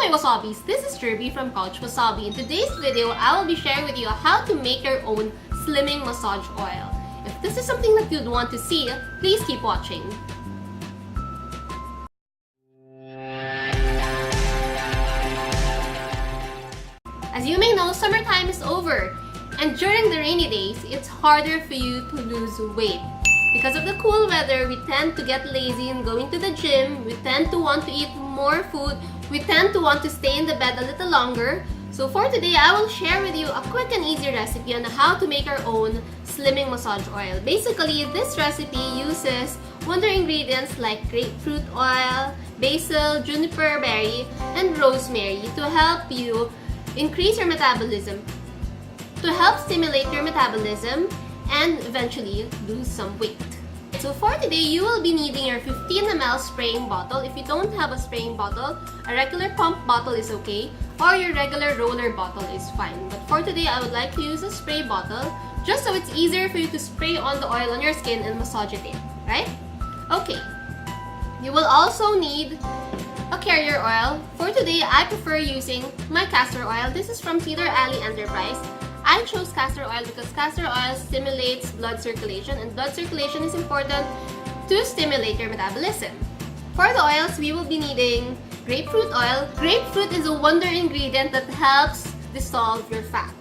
my wasabis, this is Jirbie from Couch Wasabi. In today's video, I will be sharing with you how to make your own slimming massage oil. If this is something that you'd want to see, please keep watching. As you may know, summertime is over, and during the rainy days, it's harder for you to lose weight. Because of the cool weather, we tend to get lazy in going to the gym, we tend to want to eat more food, we tend to want to stay in the bed a little longer. So for today, I will share with you a quick and easy recipe on how to make our own slimming massage oil. Basically, this recipe uses wonder ingredients like grapefruit oil, basil, juniper berry, and rosemary to help you increase your metabolism, to help stimulate your metabolism, and eventually lose some weight. So for today, you will be needing your 15 ml spraying bottle. If you don't have a spraying bottle, a regular pump bottle is okay, or your regular roller bottle is fine. But for today, I would like to use a spray bottle just so it's easier for you to spray on the oil on your skin and massage it in, right? Okay. You will also need a carrier oil. For today, I prefer using my castor oil. This is from Cedar Alley Enterprise. I chose castor oil because castor oil stimulates blood circulation, and blood circulation is important to stimulate your metabolism. For the oils, we will be needing grapefruit oil. Grapefruit is a wonder ingredient that helps dissolve your fat.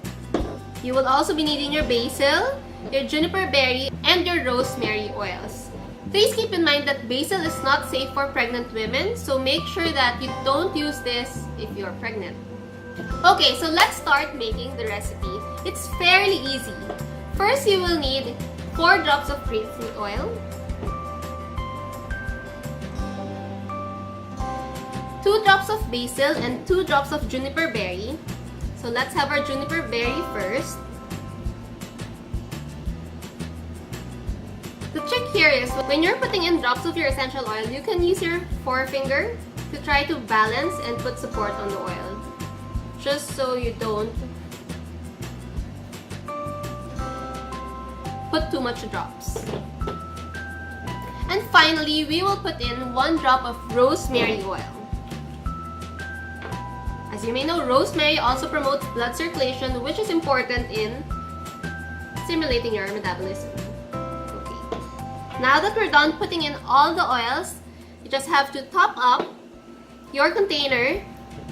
You will also be needing your basil, your juniper berry, and your rosemary oils. Please keep in mind that basil is not safe for pregnant women, so make sure that you don't use this if you're pregnant. Okay, so let's start making the recipe. It's fairly easy. First, you will need 4 drops of grapefruit oil, 2 drops of basil, and 2 drops of juniper berry. So let's have our juniper berry first. The trick here is when you're putting in drops of your essential oil, you can use your forefinger to try to balance and put support on the oil, just so you don't put too much drops. And finally, we will put in 1 drop of rosemary oil. As you may know, rosemary also promotes blood circulation, which is important in stimulating your metabolism. Okay. Now that we're done putting in all the oils, you just have to top up your container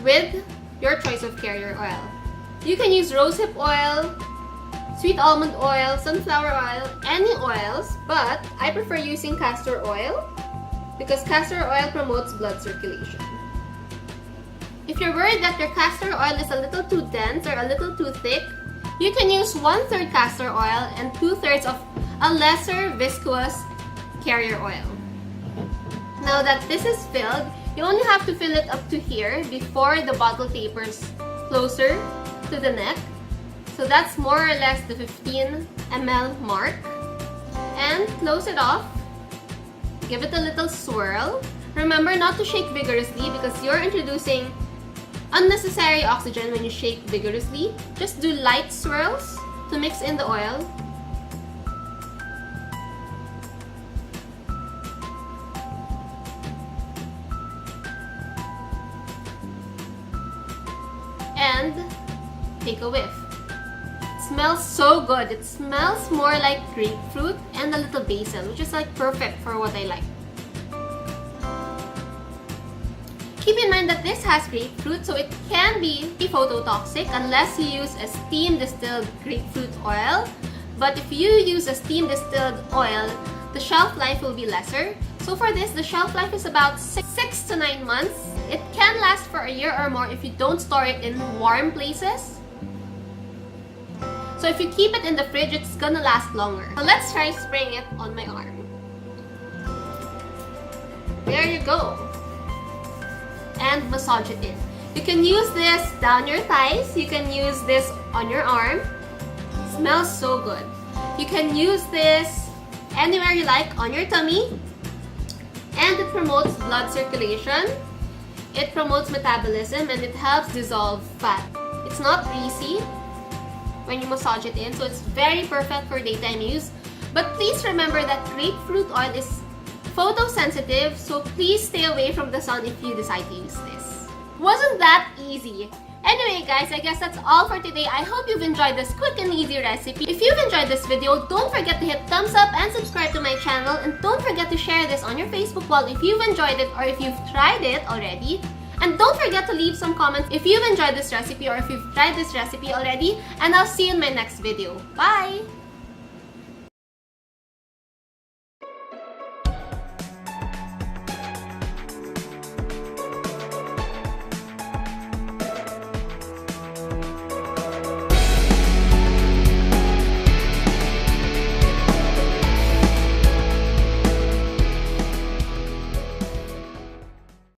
with your choice of carrier oil. You can use rosehip oil, sweet almond oil, sunflower oil, any oils, but I prefer using castor oil because castor oil promotes blood circulation. If you're worried that your castor oil is a little too dense or a little too thick, you can use 1/3 castor oil and 2/3 of a lesser viscous carrier oil. Now that this is filled, you only have to fill it up to here before the bottle tapers closer to the neck. So that's more or less the 15 ml mark. And close it off. Give it a little swirl. Remember not to shake vigorously because you're introducing unnecessary oxygen when you shake vigorously. Just do light swirls to mix in the oil. And take a whiff. It smells so good. It smells more like grapefruit and a little basil, which is like perfect for what I like. Keep in mind that this has grapefruit, so it can be phototoxic unless you use a steam distilled grapefruit oil. But if you use a steam distilled oil, the shelf life will be lesser. So for this, the shelf life is about 6 to 9 months. It can last for a year or more if you don't store it in warm places. So if you keep it in the fridge, it's gonna last longer. So let's try spraying it on my arm. There you go. And massage it in. You can use this down your thighs. You can use this on your arm. It smells so good. You can use this anywhere you like on your tummy. And it promotes blood circulation. It promotes metabolism and it helps dissolve fat. It's not greasy when you massage it in, so it's very perfect for daytime use. But please remember that grapefruit oil is photosensitive, so please stay away from the sun if you decide to use this. Wasn't that easy? Anyway guys, I guess that's all for today. I hope you've enjoyed this quick and easy recipe. If you've enjoyed this video, don't forget to hit thumbs up and subscribe to my channel. And don't forget to share this on your Facebook wall if you've enjoyed it or if you've tried it already. And don't forget to leave some comments if you've enjoyed this recipe or if you've tried this recipe already. And I'll see you in my next video. Bye!